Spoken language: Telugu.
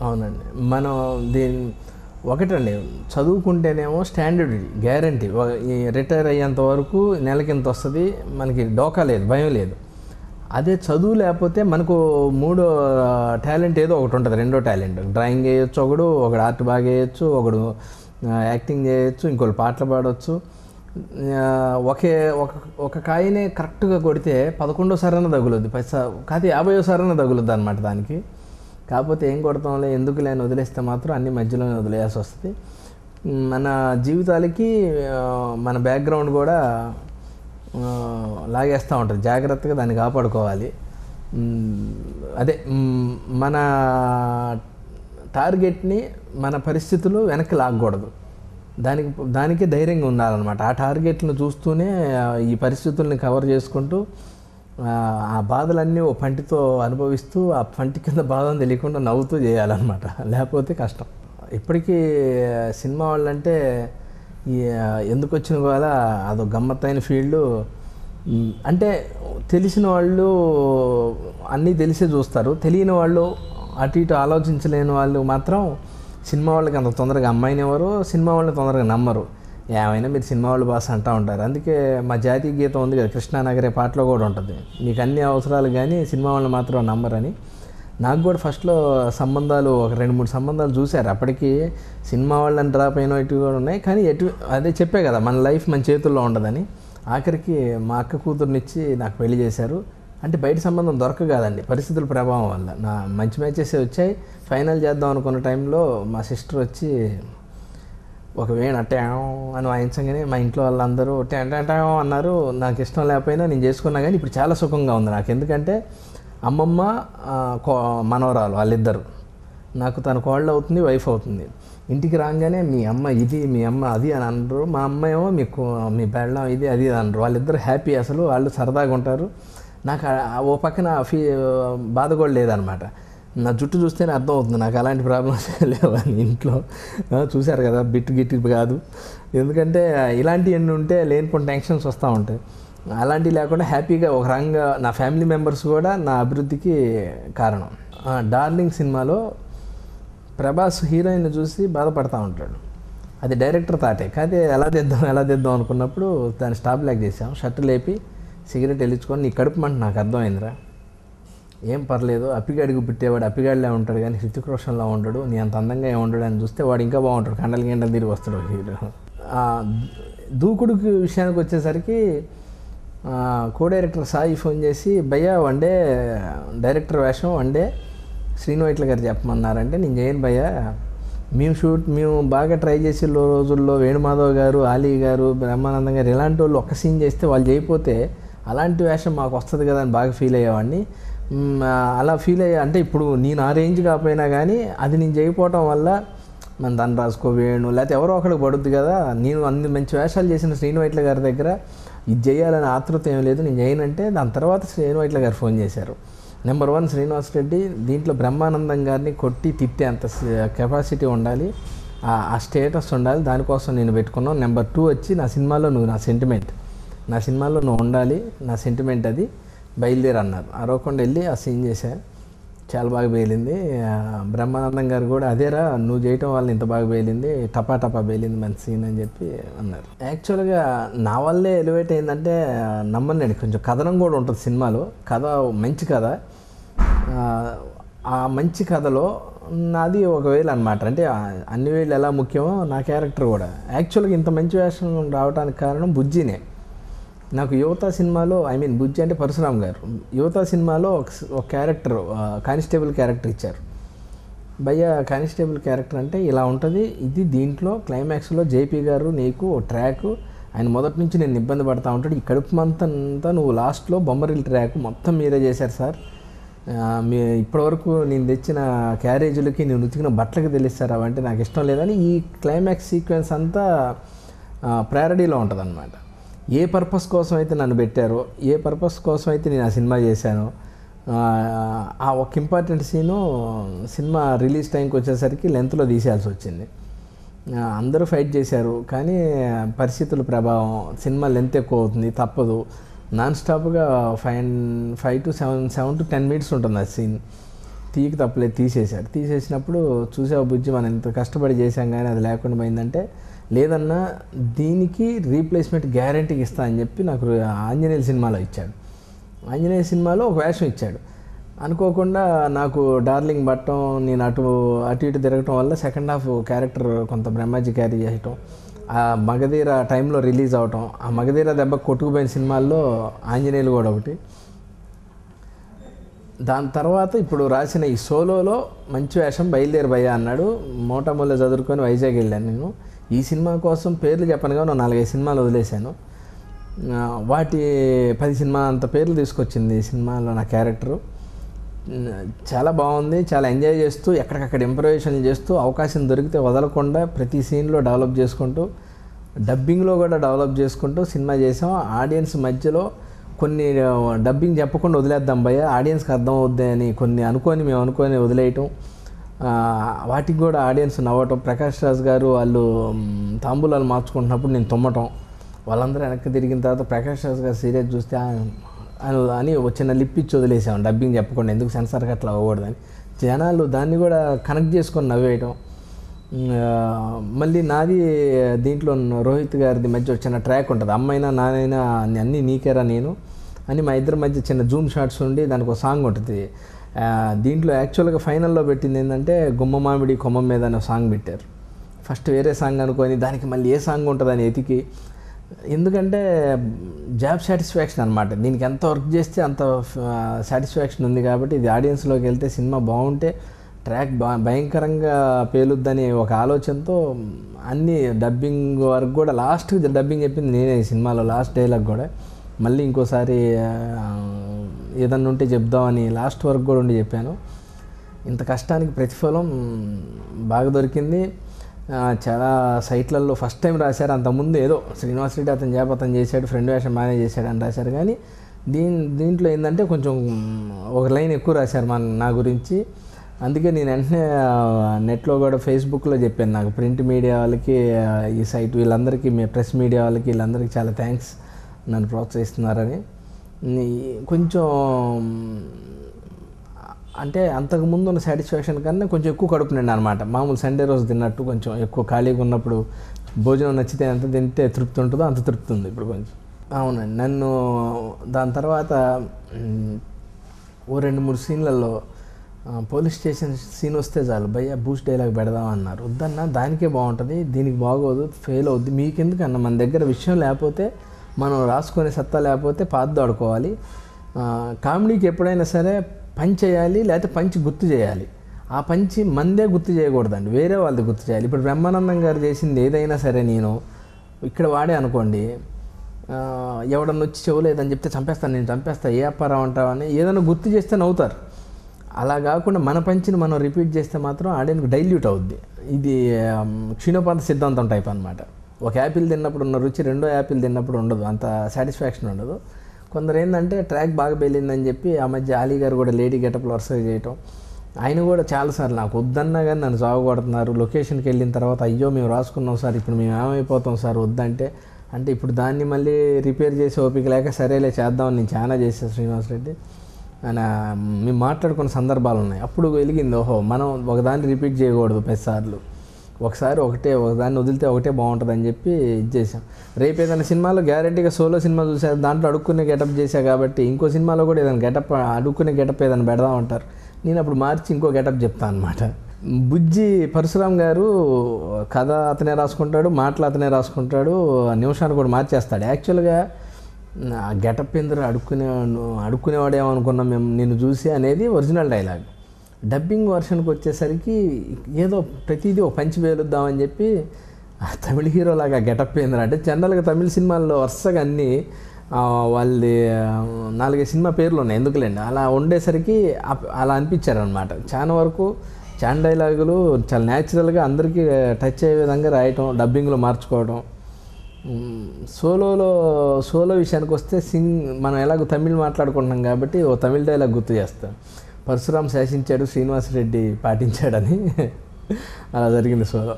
అవునండి. మనం దీన్ని ఒకటండి, చదువుకుంటేనేమో స్టాండర్డ్ గ్యారంటీ. ఈ రిటైర్ అయ్యేంత వరకు నెలకింత వస్తుంది, మనకి డోకా లేదు, భయం లేదు. అదే చదువు లేకపోతే మనకు మూడో టాలెంట్ ఏదో ఒకటి ఉంటుంది. రెండో టాలెంట్ డ్రాయింగ్ చేయొచ్చు, ఒకడు ఆర్ట్ బాగా వేయచ్చు, ఒకడు యాక్టింగ్ చేయొచ్చు, ఇంకోళ్ళు పాటలు పాడవచ్చు. ఒకే ఒక ఒక కాయనే కరెక్ట్గా కొడితే 11వ తగులుద్ది, కాదు 50వ తగులుద్ది అనమాట దానికి. కాకపోతే ఏం కొడతాంలే ఎందుకు లేని వదిలేస్తే మాత్రం అన్ని మధ్యలోనే వదిలేయాల్సి వస్తుంది. మన జీవితాలకి మన బ్యాక్గ్రౌండ్ కూడా లాగేస్తూ ఉంటుంది. జాగ్రత్తగా దాన్ని కాపాడుకోవాలి. అదే మన టార్గెట్ని మన పరిస్థితులు వెనక్కి లాగకూడదు. దానికి ధైర్యంగా ఉండాలన్నమాట. ఆ టార్గెట్లను చూస్తూనే ఈ పరిస్థితుల్ని కవర్ చేసుకుంటూ ఆ బాధలన్నీ ఓ పంటితో అనుభవిస్తూ ఆ పంటి కింద బాధను తెలియకుండా నవ్వుతూ చేయాలన్నమాట. లేకపోతే కష్టం. ఇప్పటికీ సినిమా వాళ్ళంటే ఎందుకు వచ్చిన కూడా అదో గమ్మత్తైన ఫీల్డు. అంటే తెలిసిన వాళ్ళు అన్నీ తెలిసే చూస్తారు, తెలియని వాళ్ళు అటు ఇటు ఆలోచించలేని వాళ్ళు మాత్రం సినిమా వాళ్ళకి అంత తొందరగా అమ్మాయిని ఎవరు, సినిమా వాళ్ళని తొందరగా నమ్మరు. ఏమైనా మీరు సినిమా వాళ్ళు బాస్ అంటూ ఉంటారు. అందుకే మా జాతీయ గీతం ఉంది కదా, కృష్ణానగరే పాటలో కూడా ఉంటుంది, మీకు అన్ని అవసరాలు కానీ సినిమా వాళ్ళని మాత్రం నమ్మరని. నాకు కూడా ఫస్ట్లో సంబంధాలు ఒక 2-3 సంబంధాలు చూశారు. అప్పటికి సినిమా వాళ్ళని డ్రాప్ అయిన ఇటు కూడా ఉన్నాయి, కానీ అదే చెప్పే కదా మన లైఫ్ మన చేతుల్లో ఉండదని. ఆఖరికి మా అక్క కూతురునిచ్చి నాకు పెళ్లి చేశారు. అంటే బయట సంబంధం కాదండి, పరిస్థితుల ప్రభావం వల్ల. నా మంచి మ్యాచెస్ వచ్చాయి. ఫైనల్ చేద్దాం అనుకున్న టైంలో మా సిస్టర్ వచ్చి ఒక వేణ ట్యాం అని వాయించగానే మా ఇంట్లో వాళ్ళందరూ ట్యాం అన్నారు. నాకు ఇష్టం లేకపోయినా నేను చేసుకున్నా, కానీ ఇప్పుడు చాలా సుఖంగా ఉంది నాకు. ఎందుకంటే అమ్మమ్మ మనవరాలు వాళ్ళిద్దరు, నాకు తన కోళ్ళు అవుతుంది, వైఫ్ అవుతుంది. ఇంటికి రాగానే మీ అమ్మ ఇది, మీ అమ్మ అది అని అనరు. మా అమ్మ ఏమో మీ బెళ్ళం ఇది అది అనరు. వాళ్ళిద్దరు హ్యాపీ, అసలు వాళ్ళు సరదాగా ఉంటారు. నాకు ఓ పక్కన బాధ కూడా లేదనమాట. నా జుట్టు చూస్తేనే అర్థం అవుతుంది నాకు అలాంటి ప్రాబ్లమ్స్ లేవని. ఇంట్లో చూశారు కదా, గిట్టి కాదు. ఎందుకంటే ఇలాంటివన్నీ ఉంటే లేనిపోయిన టెన్షన్స్ వస్తూ ఉంటాయి. అలాంటివి లేకుండా హ్యాపీగా ఒక రంగా నా ఫ్యామిలీ మెంబర్స్ కూడా నా అభివృద్ధికి కారణం. డార్లింగ్ సినిమాలో ప్రభాస్ హీరోయిన్ చూసి బాధపడతా ఉంటాడు. అది డైరెక్టర్ తాటే, కాదే ఎలా తెద్దాం అనుకున్నప్పుడు దాన్ని స్టాప్ లాక్ చేసాం. షర్ట్ లేపి సిగరెట్ వెళ్ళించుకొని, నీ కడుపు మంట నాకు అర్థమైందిరా, ఏం పర్లేదు, అప్పిగాడికి పుట్టేవాడు అప్పిగాడిలా ఉంటాడు కానీ హృతిక్ రోషన్లా ఉండడు, నీ అంత అందంగా ఏమి ఉండడు అని చూస్తే వాడు ఇంకా బాగుంటాడు, కండలు తిరిగి వస్తాడు హీరో. దూకుడుకి విషయానికి వచ్చేసరికి కో డైరెక్టర్ సాయి ఫోన్ చేసి, భయ్యా వన్డే డైరెక్టర్ వేషం వన్డే శ్రీను వైట్ల గారు చెప్పమన్నారంటే, నేను చేయను భయ్యా, మేము బాగా ట్రై చేసే రోజుల్లో వేణుమాధవ్ గారు, ఆలీ గారు, బ్రహ్మానందం గారు ఇలాంటి వాళ్ళు ఒక్క సీన్ చేస్తే వాళ్ళు చేయకపోతే అలాంటి వేషం మాకు వస్తుంది కదా అని బాగా ఫీల్ అయ్యేవాడిని. అలా ఫీల్ అయ్యా అంటే ఇప్పుడు నేను ఆ రేంజ్ కాకపోయినా కానీ అది నేను చేయకపోవటం వల్ల మన ధనరాజుకో వేణు లేకపోతే ఎవరో ఒకరికి పడుద్ది కదా. నేను అన్ని మంచి వేషాలు చేసిన శ్రీను వైట్ల గారి దగ్గర ఇది చేయాలని ఆతృత ఏం లేదు, నేను చేయనంటే దాని తర్వాత శ్రీను వైట్ల గారు ఫోన్ చేశారు. నెంబర్ 1 శ్రీనివాస్ రెడ్డి, దీంట్లో బ్రహ్మానందం గారిని కొట్టి తిట్టే అంత కెపాసిటీ ఉండాలి, ఆ స్టేటస్ ఉండాలి, దానికోసం నేను పెట్టుకున్నాను. నెంబర్ 2 వచ్చి నా సినిమాలో నువ్వు నా సెంటిమెంట్, నా సినిమాలో నువ్వు ఉండాలి, నా సెంటిమెంట్ అది, బయలుదేరి అన్నారు. అరవకుండా వెళ్ళి ఆ సీన్ చేశాను, చాలా బాగా పేలింది. బ్రహ్మానందం గారు కూడా అదేరా నువ్వు చేయటం వల్ల ఇంత బాగా పేలింది, టపా పేలింది మంచి సీన్ అని చెప్పి అన్నారు. యాక్చువల్గా నా వల్లే ఎలివేట్ అయిందంటే నమ్మనండి, కొంచెం కథనం కూడా ఉంటుంది సినిమాలో. కథ మంచి కథ, ఆ మంచి కథలో నాది ఒక వేలు అనమాట. అంటే అన్ని వేలు ఎలా ముఖ్యమో నా క్యారెక్టర్ కూడా. యాక్చువల్గా ఇంత మంచి వేషం రావడానికి కారణం బుజ్జినే. నాకు యువత సినిమాలో బుజ్జి అంటే పరశురామ్ గారు, యువత సినిమాలో ఒక క్యారెక్టర్ కానిస్టేబుల్ క్యారెక్టర్ ఇచ్చారు. భయ్య కానిస్టేబుల్ క్యారెక్టర్ అంటే ఇలా ఉంటుంది, ఇది దీంట్లో క్లైమాక్స్లో జేపీ గారు నీకు ట్రాక్, ఆయన మొదటి నుంచి నేను ఇబ్బంది పడతా ఉంటాడు, ఈ కడుపు మంతంతా నువ్వు లాస్ట్లో బొమ్మరిల్ ట్రాక్ మొత్తం మీరే చేశారు సార్, ఇప్పటివరకు నేను తెచ్చిన క్యారేజీలకి నేను ఉతికిన బట్టలకి తెలుస్తారు అవంటే నాకు ఇష్టం లేదని ఈ క్లైమాక్స్ సీక్వెన్స్ అంతా ప్రైయారిటీలో ఉంటుంది అన్నమాట. ఏ పర్పస్ కోసం అయితే నన్ను పెట్టారో, ఏ పర్పస్ కోసం అయితే నేను ఆ సినిమా చేశానో, ఆ ఒక ఇంపార్టెంట్ సీను సినిమా రిలీజ్ టైంకి వచ్చేసరికి లెంత్లో తీసేయాల్సి వచ్చింది. అందరూ ఫైట్ చేశారు, కానీ పరిస్థితుల ప్రభావం సినిమా లెంత్ ఎక్కువ అవుతుంది, తప్పదు. నాన్ స్టాప్గా 5 to 7 to 10 minutes ఉంటుంది ఆ సీన్. టీకి తప్పలేదు, తీసేశాడు. తీసేసినప్పుడు చూసావు బుజ్జి మనం ఇంత కష్టపడి చేశాం కానీ అది లేకుండా పోయిందంటే, లేదన్నా దీనికి రీప్లేస్మెంట్ గ్యారంటీకి ఇస్తా అని చెప్పి నాకు ఆంజనేయుల సినిమాలో ఇచ్చాడు. ఆంజనేయ సినిమాలో ఒక వేషం ఇచ్చాడు. అనుకోకుండా నాకు డార్లింగ్ పట్టడం, నేను అటు ఇటు తిరగటం వల్ల సెకండ్ హాఫ్ క్యారెక్టర్ కొంత బ్రహ్మాజీ క్యారీ చేయటం, ఆ మగధీర టైంలో రిలీజ్ అవటం, ఆ మగధీర దెబ్బ కొట్టుకుపోయిన సినిమాల్లో ఆంజనేయులు కూడా ఒకటి. దాని తర్వాత ఇప్పుడు రాసిన ఈ సోలోలో మంచి వేషం, బయలుదేరి భయ్యా అన్నాడు. మోటామూల చదువుకొని వైజాగ్ వెళ్ళాను నేను. ఈ సినిమా కోసం పేర్లు చెప్పను కానీ 4-5 సినిమాలు వదిలేశాను. వాటి 10 సినిమా అంత పేర్లు తీసుకొచ్చింది ఈ సినిమాలో నా క్యారెక్టరు. చాలా బాగుంది, చాలా ఎంజాయ్ చేస్తూ ఎక్కడికక్కడ ఇంప్రవేషన్లు చేస్తూ అవకాశం దొరికితే వదలకుండా ప్రతి సీన్లో డెవలప్ చేసుకుంటూ, డబ్బింగ్లో కూడా డెవలప్ చేసుకుంటూ సినిమా చేసాం. ఆడియన్స్ మధ్యలో కొన్ని డబ్బింగ్ చెప్పకుండా వదిలేద్దాం భయ్య, ఆడియన్స్కి అర్థం అవుద్ది అని కొన్ని మేము అనుకొని వదిలేయటం, వాటికి కూడా ఆడియన్స్ నవ్వటం. ప్రకాష్ రాజ్ గారు వాళ్ళు తాంబూలాలు మార్చుకుంటున్నప్పుడు నేను తుమ్మటం, వాళ్ళందరూ వెనక్కి తిరిగిన తర్వాత ప్రకాష్ రాజ్ గారు సీరియస్ చూస్తే అని చిన్న లిప్ ఇచ్చి వదిలేసాం డబ్బింగ్ చెప్పకుండా, ఎందుకు సెన్సార్కి అట్లా అవ్వకూడదని. జనాలు దాన్ని కూడా కనెక్ట్ చేసుకొని నవ్వేయటం. మళ్ళీ నాది దీంట్లో రోహిత్ గారిది మధ్య వచ్చిన ట్రాక్ ఉంటుంది, అమ్మైనా నానైనా అన్నీ నీకేరా నేను అని. మా ఇద్దరి మధ్య చిన్న జూమ్ షాట్స్ ఉండి దానికి ఒక సాంగ్ ఉంటుంది. దీంట్లో యాక్చువల్గా ఫైనల్లో పెట్టింది ఏంటంటే గుమ్మ మామిడి కొమ్మ మీద అనే సాంగ్ పెట్టారు. ఫస్ట్ వేరే సాంగ్ అనుకొని దానికి మళ్ళీ ఏ సాంగ్ ఉంటుందని ఎతికి, ఎందుకంటే జాబ్ సాటిస్ఫాక్షన్ అనమాట. దీనికి ఎంత వర్క్ చేస్తే అంత సాటిస్ఫాక్షన్ ఉంది కాబట్టి ఇది ఆడియన్స్లోకి వెళ్తే సినిమా బాగుంటే ట్రాక్ భయంకరంగా పేలుద్దని ఒక ఆలోచనతో అన్ని డబ్బింగ్ వరకు కూడా లాస్ట్కి డబ్బింగ్ చెప్పింది నేనే ఈ సినిమాలో. లాస్ట్ డైలాగ్ కూడా మళ్ళీ ఇంకోసారి ఏదన్నా ఉంటే చెప్దామని లాస్ట్ వరకు కూడా ఉండి చెప్పాను. ఇంత కష్టానికి ప్రతిఫలం బాగా దొరికింది. చాలా సైట్లలో ఫస్ట్ టైం రాశారు. అంతకుముందు ఏదో శ్రీనివాస్ రెడ్డి అతను చేశాడు, ఫ్రెండ్ వేషం బాగానే చేశాడు అని రాశారు. కానీ దీంట్లో ఏంటంటే కొంచెం ఒక లైన్ ఎక్కువ రాశారు నా గురించి. అందుకే నేను వెంటనే నెట్లో కూడా ఫేస్బుక్లో చెప్పాను, నాకు ప్రింట్ మీడియా వాళ్ళకి, ఈ సైట్ వీళ్ళందరికీ, ప్రెస్ మీడియా వాళ్ళకి వీళ్ళందరికీ చాలా థ్యాంక్స్ నన్ను ప్రోత్సహిస్తున్నారని. కొంచెం అంటే అంతకుముందు ఉన్న సాటిస్ఫాక్షన్ కన్నా కొంచెం ఎక్కువ కడుపు నిండా అనమాట. మామూలు సండే రోజు తిన్నట్టు కొంచెం ఎక్కువ ఖాళీగా ఉన్నప్పుడు భోజనం నచ్చితే ఎంత తింటే తృప్తి ఉంటుందో అంత తృప్తి ఉంది ఇప్పుడు కొంచెం. అవునండి, నన్ను దాని తర్వాత ఓ 2-3 సీన్లలో పోలీస్ స్టేషన్ సీన్ వస్తే చాలు భయ్య బూస్ట్ డైలాగ్ పెడదామన్నారు. వద్దన్నా దానికే బాగుంటుంది, దీనికి బాగోదు, ఫెయిల్ అవుద్ది. మీకెందుకన్నా, మన దగ్గర విషయం లేకపోతే, మనం రాసుకునే సత్తా లేకపోతే పాతది ఆడుకోవాలి. కామెడీకి ఎప్పుడైనా సరే పంచ్ చేయాలి, లేకపోతే పంచి గుర్తు చేయాలి. ఆ పంచి మందే గుర్తు చేయకూడదండి, వేరే వాళ్ళది గుర్తు చేయాలి. ఇప్పుడు బ్రహ్మానందం గారు చేసింది ఏదైనా సరే నేను ఇక్కడ వాడే అనుకోండి, ఎవడన్నా వచ్చి చెవులేదని చెప్తే చంపేస్తాను, నేను చంపేస్తా, ఏ అప్పారావు అంటావని ఏదైనా గుర్తు చేస్తే నవ్వుతారు. అలా కాకుండా మన పంచిని మనం రిపీట్ చేస్తే మాత్రం ఆడియన్కి డైల్యూట్ అవుద్ది. ఇది క్షీణోపాత సిద్ధాంతం టైప్ అనమాట. ఒక యాపిల్ తిన్నప్పుడు ఉన్న రుచి రెండో యాపిల్ తిన్నప్పుడు ఉండదు, అంత సాటిస్ఫాక్షన్ ఉండదు. కొందరు ఏంటంటే ట్రాక్ బాగా వెళ్ళిందని చెప్పి ఆ మధ్య అలీ గారు కూడా లేడీ గెటప్లో వరుసగా చేయటం, ఆయన కూడా చాలాసార్లు నాకు వద్దన్నా కానీ నన్ను సాగుకొడుతున్నారు. లొకేషన్కి వెళ్ళిన తర్వాత అయ్యో మేము రాసుకున్నాం సార్, ఇప్పుడు మేము ఏమైపోతాం సార్ వద్దంటే, అంటే ఇప్పుడు దాన్ని మళ్ళీ రిపేర్ చేసి ఓపిక లేక సరేలే చేద్దామని నేను చాలా చేశాను శ్రీనివాస్ రెడ్డి అని మేము మాట్లాడుకున్న సందర్భాలు ఉన్నాయి. అప్పుడు వెలిగింది, ఓహో మనం ఒకదాన్ని రిపీట్ చేయకూడదు 10 సార్లు, ఒకసారి ఒకదాన్ని వదిలితే ఒకటే బాగుంటుందని చెప్పి ఇది చేసాం. రేపు ఏదైనా సినిమాలో గ్యారెంటీగా సోలో సినిమా చూసారు, దాంట్లో అడుక్కునే గెటప్ చేశా కాబట్టి ఇంకో సినిమాలో కూడా ఏదైనా గెటప్ అడుక్కునే గెటప్ ఏదైనా పెడదామంటారు, నేను అప్పుడు మార్చి ఇంకో గెటప్ చెప్తాను అనమాట. బుజ్జి పరశురామ్ గారు కథ అతనే రాసుకుంటాడు, మాటలు అతనే రాసుకుంటాడు, నిమిషాన్ని కూడా మార్చేస్తాడు. యాక్చువల్గా గెటప్ ఎందుకు అడుక్కునేవాడేమనుకున్నాం మేము నిన్ను చూసి అనేది ఒరిజినల్ డైలాగ్. డబ్బింగ్ వర్షన్కి వచ్చేసరికి ఏదో ప్రతిదీ ఒక పంచి వేలుద్దామని చెప్పి తమిళ హీరోలాగా గెటప్ ఏంద్ర అంటే, జనరల్గా తమిళ సినిమాల్లో వరుసగా అన్నీ వాళ్ళది 4-5 సినిమా పేర్లు ఉన్నాయి ఎందుకులేండి, అలా ఉండేసరికి అలా అనిపించారనమాట. చాలా వరకు చాలా డైలాగులు చాలా న్యాచురల్గా అందరికీ టచ్ అయ్యే విధంగా రాయటం, డబ్బింగ్లో మార్చుకోవడం. సోలో విషయానికి వస్తే మనం ఎలాగో తమిళ్ మాట్లాడుకుంటున్నాం కాబట్టి ఓ తమిళ డైలాగ్ గుర్తు చేస్తాం, పరశురామ్ శాసించాడు శ్రీనివాస్ రెడ్డి పాటించాడని. అలా జరిగింది సోలో.